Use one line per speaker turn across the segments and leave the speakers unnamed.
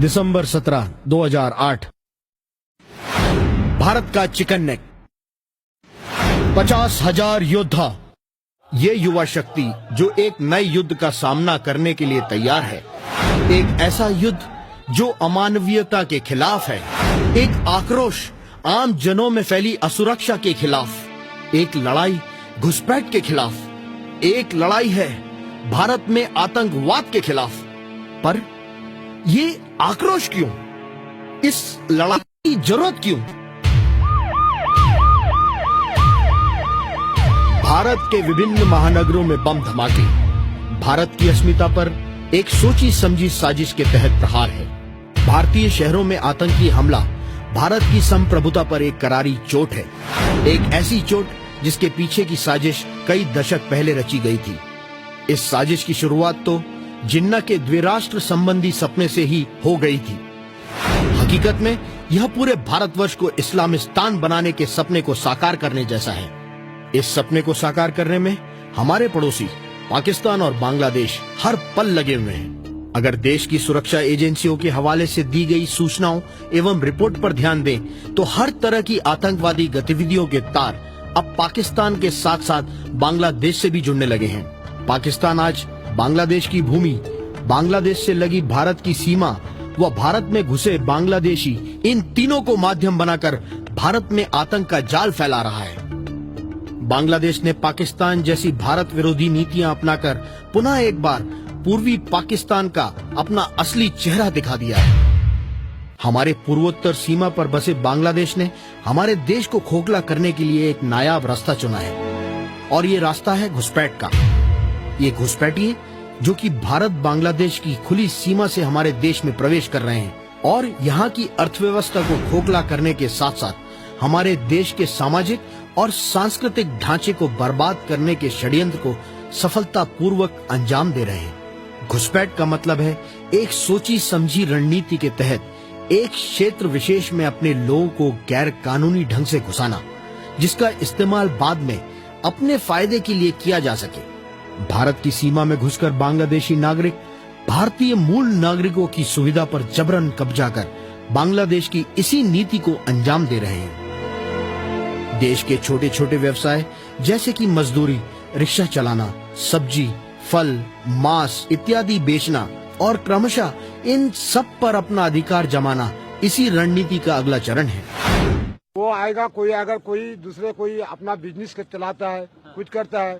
दिसंबर 17, 2008। भारत का chicken neck, 50,000 योद्धा, ये युवा शक्ति जो एक नए युद्ध का सामना करने के लिए तैयार है। एक ऐसा युद्ध जो अमानवीयता के खिलाफ है, एक आक्रोश आम जनों में फैली असुरक्षा के खिलाफ, एक लड़ाई घुसपैठ के खिलाफ, एक लड़ाई है भारत में आतंकवाद के खिलाफ। पर ये आक्रोश क्यों? इस लड़ाई की जरूरत क्यों? भारत के विभिन्न महानगरों में बम धमाके भारत की अस्मिता पर एक सोची समझी साजिश के तहत प्रहार है। भारतीय शहरों में आतंकी हमला भारत की संप्रभुता पर एक करारी चोट है, एक ऐसी चोट जिसके पीछे की साजिश कई दशक पहले रची गई थी। इस साजिश की शुरुआत तो जिन्ना के द्विराष्ट्र संबंधी सपने से ही हो गई थी। हकीकत में यह पूरे भारतवर्ष को इस्लामिस्तान बनाने के सपने को साकार करने जैसा है। इस सपने को साकार करने में हमारे पड़ोसी पाकिस्तान और बांग्लादेश हर पल लगे हुए हैं। अगर देश की सुरक्षा एजेंसियों के हवाले से दी गई सूचनाओं एवं रिपोर्ट पर ध्यान दें तो हर तरह की आतंकवादी गतिविधियों के तार अब पाकिस्तान के साथ साथ बांग्लादेश से भी जुड़ने लगे हैं। पाकिस्तान आज बांग्लादेश की भूमि, बांग्लादेश से लगी भारत की सीमा व भारत में घुसे बांग्लादेशी, इन तीनों को माध्यम बनाकर भारत में आतंक का जाल फैला रहा है। बांग्लादेश ने पाकिस्तान जैसी भारत विरोधी नीतियां अपनाकर पुनः एक बार पूर्वी पाकिस्तान का अपना असली चेहरा दिखा दिया है। हमारे पूर्वोत्तर सीमा पर बसे बांग्लादेश ने हमारे देश को खोखला करने के लिए एक नायाब रास्ता चुना है और ये रास्ता है घुसपैठ का। ये घुसपैठिए जो कि भारत बांग्लादेश की खुली सीमा से हमारे देश में प्रवेश कर रहे हैं और यहाँ की अर्थव्यवस्था को खोखला करने के साथ साथ हमारे देश के सामाजिक और सांस्कृतिक ढांचे को बर्बाद करने के षड्यंत्र को सफलतापूर्वक अंजाम दे रहे हैं। घुसपैठ का मतलब है एक सोची समझी रणनीति के तहत एक क्षेत्र विशेष में अपने लोगों को गैर कानूनी ढंग से घुसाना, जिसका इस्तेमाल बाद में अपने फायदे के लिए किया जा सके। भारत की सीमा में घुसकर बांग्लादेशी नागरिक भारतीय मूल नागरिकों की सुविधा पर जबरन कब्जा कर बांग्लादेश की इसी नीति को अंजाम दे रहे हैं। देश के छोटे छोटे व्यवसाय जैसे कि मजदूरी, रिक्शा चलाना, सब्जी, फल, मांस इत्यादि बेचना और क्रमशः इन सब पर अपना अधिकार जमाना इसी रणनीति का अगला चरण है।
वो आएगा, कोई अगर कोई दूसरे कोई अपना बिजनेस चलाता है, कुछ करता है,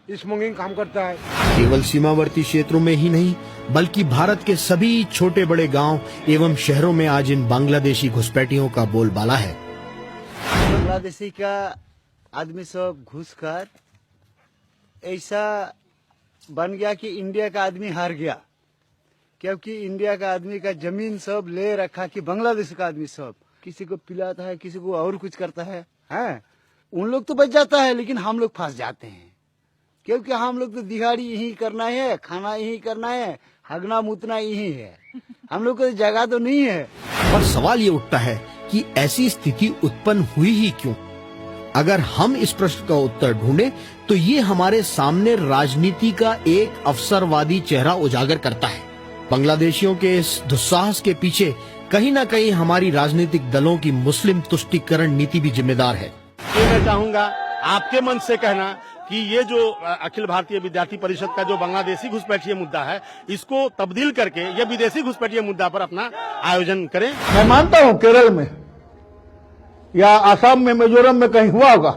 स्मगलिंग काम करता है।
केवल सीमावर्ती क्षेत्रों में ही नहीं बल्कि भारत के सभी छोटे बड़े गांव एवं शहरों में आज इन बांग्लादेशी घुसपैठियों का बोलबाला है।
बांग्लादेशी का आदमी सब घुसकर ऐसा बन गया कि इंडिया का आदमी हार गया, क्योंकि इंडिया का आदमी का जमीन सब ले रखा कि बांग्लादेश का आदमी सब किसी को पिलाता है, किसी को और कुछ करता है। उन लोग तो बच जाता है लेकिन हम लोग फंस जाते हैं, क्योंकि हम लोग तो दिहाड़ी यही करना है, खाना यही करना है, हगना मुतना यही है, हम लोग को जगह तो नहीं है।
और सवाल ये उठता है कि ऐसी स्थिति उत्पन्न हुई ही क्यों? अगर हम इस प्रश्न का उत्तर ढूंढें तो ये हमारे सामने राजनीति का एक अवसरवादी चेहरा उजागर करता है। बांग्लादेशियों के इस दुस्साहस के पीछे कहीं न कहीं हमारी राजनीतिक दलों की मुस्लिम तुष्टीकरण नीति भी जिम्मेदार है।
मैं चाहूंगा आपके मन से कहना कि ये जो अखिल भारतीय विद्यार्थी परिषद का जो बांग्लादेशी घुसपैठिए मुद्दा है, इसको तब्दील करके ये विदेशी घुसपैठिए मुद्दा पर अपना आयोजन करें।
मैं मानता हूँ केरल में या आसाम में, मिजोरम में कहीं हुआ होगा,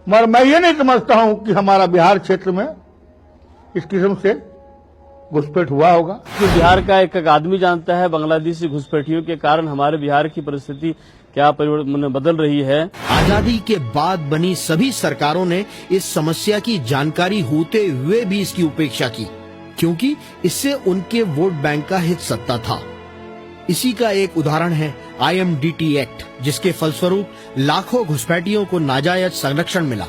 मगर मैं ये नहीं समझता हूँ कि हमारा बिहार क्षेत्र में इस किस्म से घुसपैठ हुआ होगा।
कि बिहार का एक आदमी जानता है बांग्लादेशी घुसपैठियों के कारण हमारे बिहार की परिस्थिति क्या परिवर्तन बदल रही है।
आजादी के बाद बनी सभी सरकारों ने इस समस्या की जानकारी होते हुए भी इसकी उपेक्षा की, क्योंकि इससे उनके वोट बैंक का हित सत्ता था। इसी का एक उदाहरण है IMDT एक्ट, जिसके फलस्वरूप लाखों घुसपैठियों को नाजायज संरक्षण मिला।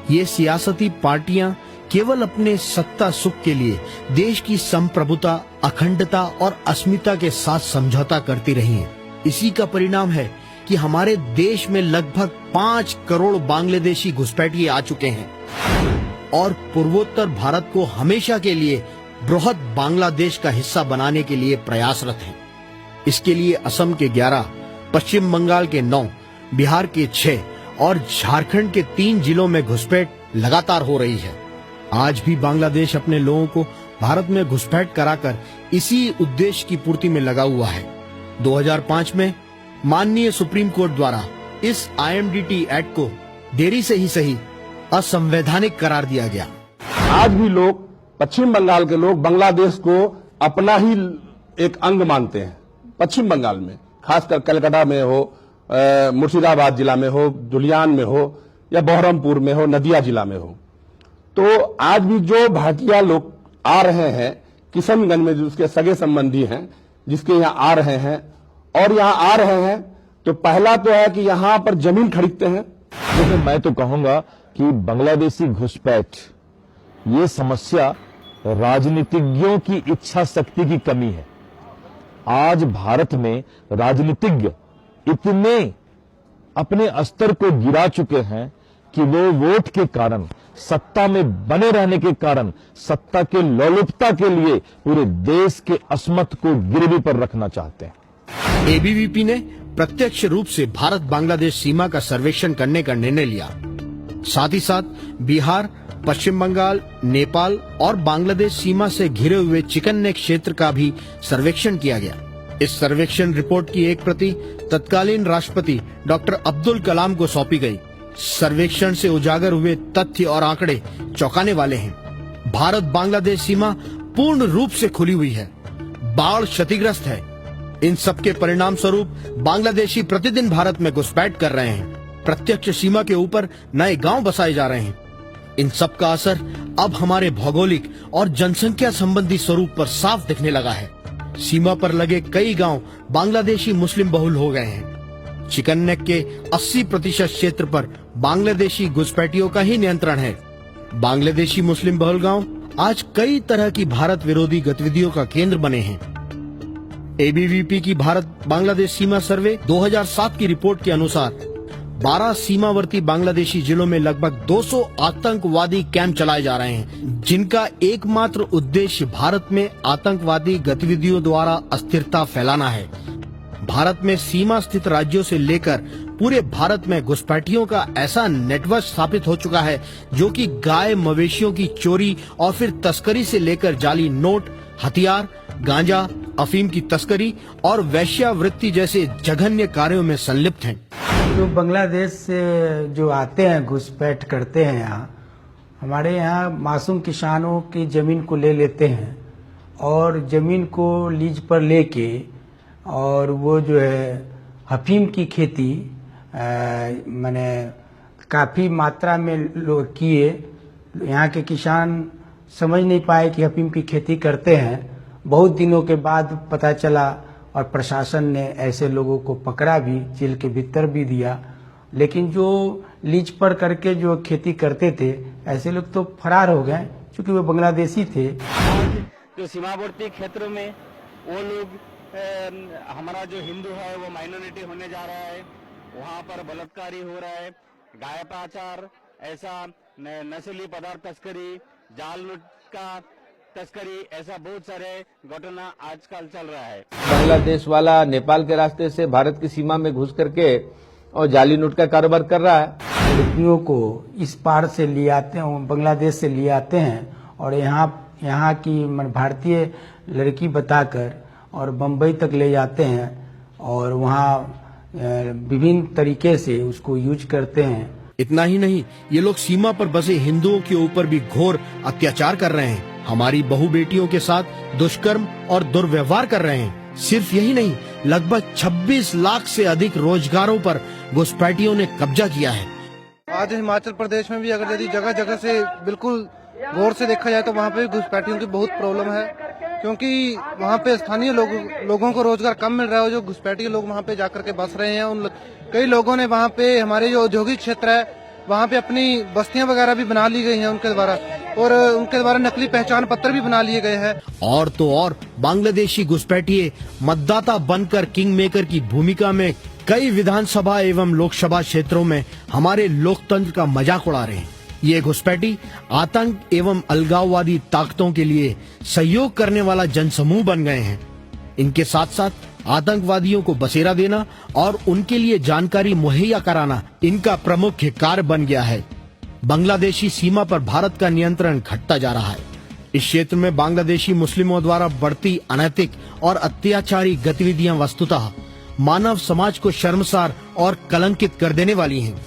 ये सियासती पार्टियां केवल अपने सत्ता सुख के लिए देश की संप्रभुता, अखंडता और अस्मिता के साथ समझौता करती रही हैं। इसी का परिणाम है कि हमारे देश में लगभग 5 करोड़ बांग्लादेशी घुसपैठिए आ चुके हैं और पूर्वोत्तर भारत को हमेशा के लिए बृहद बांग्लादेश का हिस्सा बनाने के लिए प्रयासरत हैं। इसके लिए असम के 11, पश्चिम बंगाल के 9, बिहार के 6 और झारखंड के 3 जिलों में घुसपैठ लगातार हो रही है। आज भी बांग्लादेश अपने लोगों को भारत में घुसपैठ कराकर इसी उद्देश्य की पूर्ति में लगा हुआ है। 2005 में माननीय सुप्रीम कोर्ट द्वारा इस IMDT एक्ट को देरी से ही सही असंवैधानिक करार दिया गया।
आज भी लोग, पश्चिम बंगाल के लोग बांग्लादेश को अपना ही एक अंग मानते हैं। पश्चिम बंगाल में, खासकर कलकत्ता में हो, मुर्शिदाबाद जिला में हो, धुलियान में हो या बहरमपुर में हो, नदिया जिला में हो, तो आज भी जो भारतीय लोग आ रहे हैं किशनगंज में, जो उसके सगे संबंधी हैं, जिसके यहाँ आ रहे हैं और यहाँ आ रहे हैं, तो पहला तो है कि यहाँ पर जमीन खरीदते हैं।
देखिए, मैं तो कहूंगा कि बांग्लादेशी घुसपैठ ये समस्या राजनीतिज्ञों की इच्छा शक्ति की कमी है। आज भारत में राजनीतिज्ञ इतने अपने स्तर को गिरा चुके हैं कि वो वोट के कारण, सत्ता में बने रहने के कारण, सत्ता के लोलुपता के लिए पूरे देश के अस्मत को गिरवी पर रखना चाहते हैं।
ABVP ने प्रत्यक्ष रूप से भारत बांग्लादेश सीमा का सर्वेक्षण करने का निर्णय लिया। साथ ही साथ बिहार, पश्चिम बंगाल, नेपाल और बांग्लादेश सीमा से घिरे हुए चिकन नेक क्षेत्र का भी सर्वेक्षण किया गया। इस सर्वेक्षण रिपोर्ट की एक प्रति तत्कालीन राष्ट्रपति डॉक्टर अब्दुल कलाम को सौंपी गई। सर्वेक्षण से उजागर हुए तथ्य और आंकड़े चौंकाने वाले हैं। भारत बांग्लादेश सीमा पूर्ण रूप से खुली हुई है, बाढ़ क्षतिग्रस्त है। इन सब के परिणाम स्वरूप बांग्लादेशी प्रतिदिन भारत में घुसपैठ कर रहे हैं। प्रत्यक्ष सीमा के ऊपर नए गांव बसाए जा रहे हैं। इन सब का असर अब हमारे भौगोलिक और जनसंख्या संबंधी स्वरूप पर साफ दिखने लगा है। सीमा पर लगे कई गांव बांग्लादेशी मुस्लिम बहुल हो गए हैं। चिकन नेक के 80% क्षेत्र पर बांग्लादेशी घुसपैठियों का ही नियंत्रण है। बांग्लादेशी मुस्लिम बहुल गांव आज कई तरह की भारत विरोधी गतिविधियों का केंद्र बने हैं। ABVP की भारत बांग्लादेश सीमा सर्वे 2007 की रिपोर्ट के अनुसार 12 सीमावर्ती बांग्लादेशी जिलों में लगभग 200 आतंकवादी कैंप चलाए जा रहे हैं, जिनका एकमात्र उद्देश्य भारत में आतंकवादी गतिविधियों द्वारा अस्थिरता फैलाना है। भारत में सीमा स्थित राज्यों से लेकर पूरे भारत में घुसपैठियों का ऐसा नेटवर्क स्थापित हो चुका है, जो कि गाय मवेशियों की चोरी और फिर तस्करी से लेकर जाली नोट, हथियार, गांजा, अफीम की तस्करी और वैश्यावृत्ति जैसे जघन्य कार्यों में संलिप्त हैं।
जो बांग्लादेश से जो आते हैं, घुसपैठ करते हैं, यहाँ हमारे यहाँ मासूम किसानों की जमीन को ले लेते हैं और जमीन को लीज पर लेके और वो जो है अफीम की खेती माने काफ़ी मात्रा में लोग किए। यहाँ के किसान समझ नहीं पाए कि अफीम की खेती करते हैं। बहुत दिनों के बाद पता चला और प्रशासन ने ऐसे लोगों को पकड़ा भी, जेल के भीतर भी दिया। लेकिन जो लीज पर करके जो खेती करते थे, ऐसे लोग तो फरार हो गए क्योंकि वो बांग्लादेशी थे।
जो सीमावर्ती क्षेत्रों में वो लोग, हमारा जो हिंदू है वो माइनॉरिटी होने जा रहा है, वहाँ पर बलात्कारी हो रहा है, गाय पाचार, ऐसा नशीली पदार्थ तस्करी, जाल नोट का तस्करी, ऐसा बहुत सारे घटना आजकल चल रहा है।
बांग्लादेश वाला नेपाल के रास्ते से भारत की सीमा में घुस करके और जाली नोट का कारोबार कर रहा है।
लड़कियों को इस पार से ले आते हैं, बांग्लादेश से ले आते हैं और यहाँ की भारतीय लड़की बताकर और बम्बई तक ले जाते हैं और वहाँ विभिन्न तरीके से उसको यूज करते हैं।
इतना ही नहीं, ये लोग सीमा पर बसे हिंदुओं के ऊपर भी घोर अत्याचार कर रहे हैं। हमारी बहू बेटियों के साथ दुष्कर्म और दुर्व्यवहार कर रहे हैं। सिर्फ यही नहीं, लगभग 26 लाख से अधिक रोजगारों पर घुसपैठियों ने कब्जा किया है।
आज हिमाचल प्रदेश में भी अगर यदि जगह जगह से बिल्कुल गौर से देखा जाए तो वहाँ पे घुसपैठियों की बहुत प्रॉब्लम है, क्योंकि वहाँ पे स्थानीय लोगों को रोजगार कम मिल रहा है। जो घुसपैठी लोग वहाँ पे जाकर के बस रहे हैं, कई लोगों ने वहाँ पे, हमारे जो औद्योगिक क्षेत्र है वहाँ पे अपनी बस्तियां वगैरह भी बना ली गई हैं उनके द्वारा, और उनके द्वारा नकली पहचान पत्र भी बना लिए गए हैं।
और तो और बांग्लादेशी घुसपैठिए मतदाता बनकर किंग मेकर की भूमिका में कई विधानसभा एवं लोकसभा क्षेत्रों में हमारे लोकतंत्र का मजाक उड़ा रहे हैं। ये घुसपैठी आतंक एवं अलगाववादी ताकतों के लिए सहयोग करने वाला जनसमूह बन गए हैं। इनके साथ साथ आतंकवादियों को बसेरा देना और उनके लिए जानकारी मुहैया कराना इनका प्रमुख कार्य बन गया है। बांग्लादेशी सीमा पर भारत का नियंत्रण घटता जा रहा है। इस क्षेत्र में बांग्लादेशी मुस्लिमों द्वारा बढ़ती अनैतिक और अत्याचारी गतिविधियां वस्तुतः मानव समाज को शर्मसार और कलंकित कर देने वाली हैं।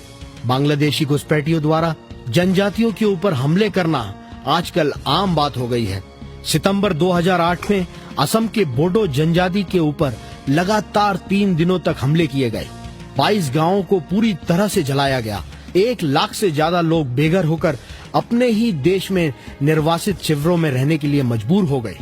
बांग्लादेशी घुसपैठियों द्वारा जनजातियों के ऊपर हमले करना आजकल आम बात हो गई है। सितंबर 2008 में असम के बोडो जनजाति के ऊपर लगातार 3 दिनों तक हमले किए गए। 22 गांवों को पूरी तरह से जलाया गया। 1 लाख से ज्यादा लोग बेघर होकर अपने ही देश में निर्वासित शिविरों में रहने के लिए मजबूर हो गए।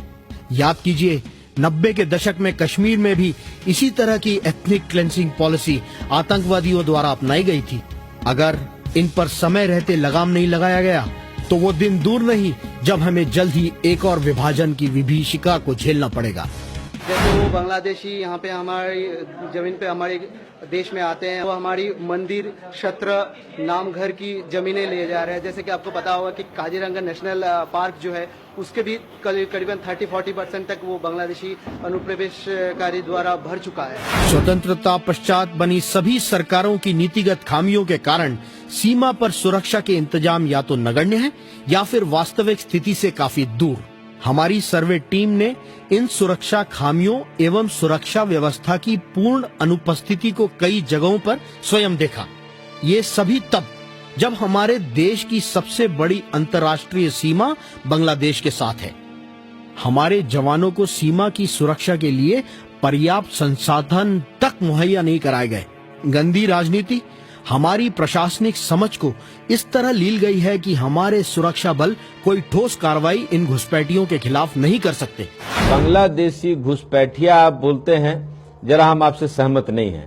याद कीजिए 90 के दशक में कश्मीर में भी इसी तरह की एथनिक क्लेंसिंग पॉलिसी आतंकवादियों द्वारा अपनाई गई थी। अगर इन पर समय रहते लगाम नहीं लगाया गया तो वो दिन दूर नहीं जब हमें जल्द ही एक और विभाजन की विभीषिका को झेलना पड़ेगा।
जैसे वो बांग्लादेशी यहाँ पे हमारी जमीन पे हमारे देश में आते हैं, वो हमारी मंदिर, क्षेत्र, नामघर की जमीनें ले जा रहे हैं। जैसे कि आपको पता होगा कि काजीरंगा नेशनल पार्क जो है उसके भी करीबन 30-40% तक वो बांग्लादेशी अनुप्रवेशकारी द्वारा भर चुका है।
स्वतंत्रता पश्चात बनी सभी सरकारों की नीतिगत खामियों के कारण सीमा पर सुरक्षा के इंतजाम या तो नगण्य है या फिर वास्तविक स्थिति से काफी दूर। हमारी सर्वे टीम ने इन सुरक्षा खामियों एवं सुरक्षा व्यवस्था की पूर्ण अनुपस्थिति को कई जगहों पर स्वयं देखा। ये सभी तब जब हमारे देश की सबसे बड़ी अंतर्राष्ट्रीय सीमा बांग्लादेश के साथ है। हमारे जवानों को सीमा की सुरक्षा के लिए पर्याप्त संसाधन तक मुहैया नहीं कराए गए। गंदी राजनीति हमारी प्रशासनिक समझ को इस तरह लील गई है कि हमारे सुरक्षा बल कोई ठोस कार्रवाई इन घुसपैठियों के खिलाफ नहीं कर सकते।
बांग्लादेशी घुसपैठिया आप बोलते हैं, जरा हम आपसे सहमत नहीं हैं।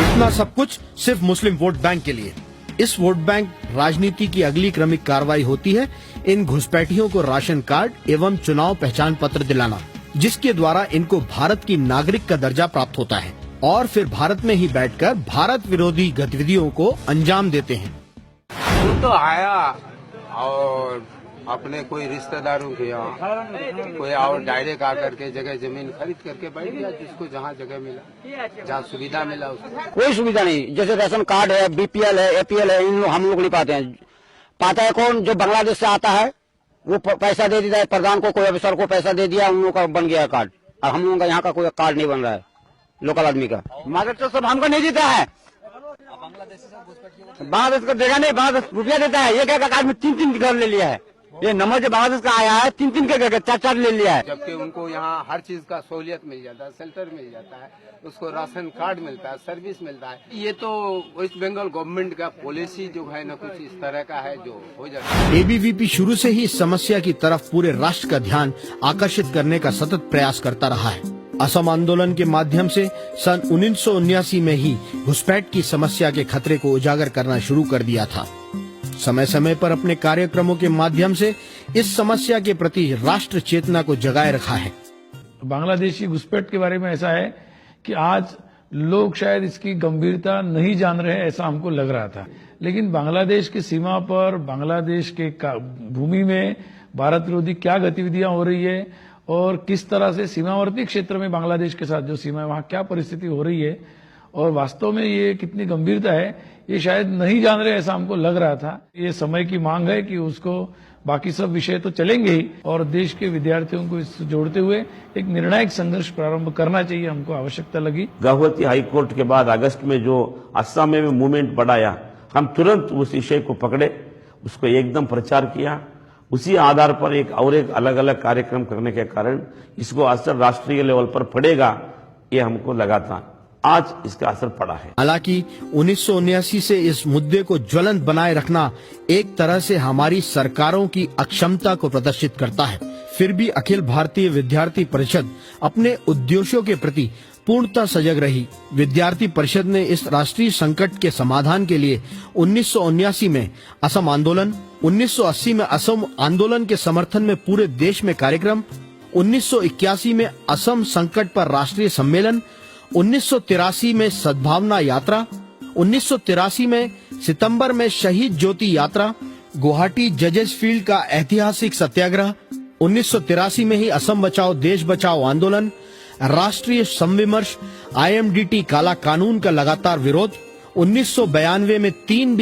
इतना सब कुछ सिर्फ मुस्लिम वोट बैंक के लिए। इस वोट बैंक राजनीति की अगली क्रमिक कार्रवाई होती है इन घुसपैठियों को राशन कार्ड एवं चुनाव पहचान पत्र दिलाना, जिसके द्वारा इनको भारत की नागरिक का दर्जा प्राप्त होता है और फिर भारत में ही बैठकर भारत विरोधी गतिविधियों को अंजाम देते हैं।
वो तो आया और अपने कोई रिश्तेदारों के यहाँ कोई और डायरेक्ट आकर के जगह जमीन खरीद करके बैठ गया, जिसको जहाँ जगह मिला, जहाँ सुविधा मिला उसको।
कोई सुविधा नहीं। जैसे राशन कार्ड है, बीपीएल है, एपीएल है, इन हम लोग नहीं पाते हैं। पाता है कौन? जो बांग्लादेश से आता है वो पैसा दे देता है प्रधान को, कोई अफसर को पैसा दे दिया, उन लोगों का बन गया कार्ड। और हम लोगों का यहाँ का कोई कार्ड नहीं बन रहा है लोकल आदमी का। महाराष्ट्र सब हमको नहीं देता है, बांग्लादेश को देगा नहीं, बांग्लादेश रुपया देता है। ये क्या आदमी 3-3 घर ले लिया है। ये नंबर जो बांग्लादेश का आया है 3-3 के 4-4 ले लिया है।
जबकि उनको यहाँ हर चीज का सहूलियत मिल जाता है, शेल्टर मिल जाता है, उसको राशन कार्ड मिलता है, सर्विस मिलता है। ये तो वेस्ट बंगाल गवर्नमेंट का पॉलिसी जो है न कुछ इस तरह का है जो हो जाता है।
एबीवीपी शुरू से ही इस समस्या की तरफ पूरे राष्ट्र का ध्यान आकर्षित करने का सतत प्रयास करता रहा है। असम आंदोलन के माध्यम से सन 1979 में ही घुसपैठ की समस्या के खतरे को उजागर करना शुरू कर दिया था। समय समय पर अपने कार्यक्रमों के माध्यम से इस समस्या के प्रति राष्ट्र चेतना को जगाए रखा है।
बांग्लादेशी घुसपैठ के बारे में ऐसा है कि आज लोग शायद इसकी गंभीरता नहीं जान रहे, ऐसा हमको लग रहा था। लेकिन बांग्लादेश की सीमा पर, बांग्लादेश के भूमि में भारत विरोधी क्या गतिविधियां हो रही है और किस तरह से सीमावर्ती क्षेत्र में बांग्लादेश के साथ जो सीमा है वहां क्या परिस्थिति हो रही है और वास्तव में ये कितनी गंभीरता है, ये शायद नहीं जान रहे, ऐसा हमको लग रहा था। ये समय की मांग है कि उसको, बाकी सब विषय तो चलेंगे ही और देश के विद्यार्थियों को इससे जोड़ते हुए एक निर्णायक संघर्ष प्रारंभ करना चाहिए, हमको आवश्यकता लगी।
गुवाहाटी हाईकोर्ट के बाद अगस्त में जो असम में मूवमेंट बढ़ाया, हम तुरंत उस विषय को पकड़े, उसको एकदम प्रचार किया। उसी आधार पर एक अलग अलग कार्यक्रम करने के कारण इसको असर राष्ट्रीय लेवल पर पड़ेगा, ये हमको लगा था। आज इसका असर पड़ा है।
हालांकि 1979 से इस मुद्दे को ज्वलंत बनाए रखना एक तरह से हमारी सरकारों की अक्षमता को प्रदर्शित करता है। फिर भी अखिल भारतीय विद्यार्थी परिषद अपने उद्देश्यों के प्रति पूर्णतः सजग रही। विद्यार्थी परिषद ने इस राष्ट्रीय संकट के समाधान के लिए 1979 में असम आंदोलन, 1980 में असम आंदोलन के समर्थन में पूरे देश में कार्यक्रम, 1981 में असम संकट पर राष्ट्रीय सम्मेलन, 1983 में सद्भावना यात्रा, 1983 में सितंबर में शहीद ज्योति यात्रा, गुवाहाटी जजेस फील्ड का ऐतिहासिक सत्याग्रह, 1983 में ही असम बचाओ देश बचाओ आंदोलन, राष्ट्रीय संविमर्श IMDT काला कानून का लगातार विरोध, 1992 में 3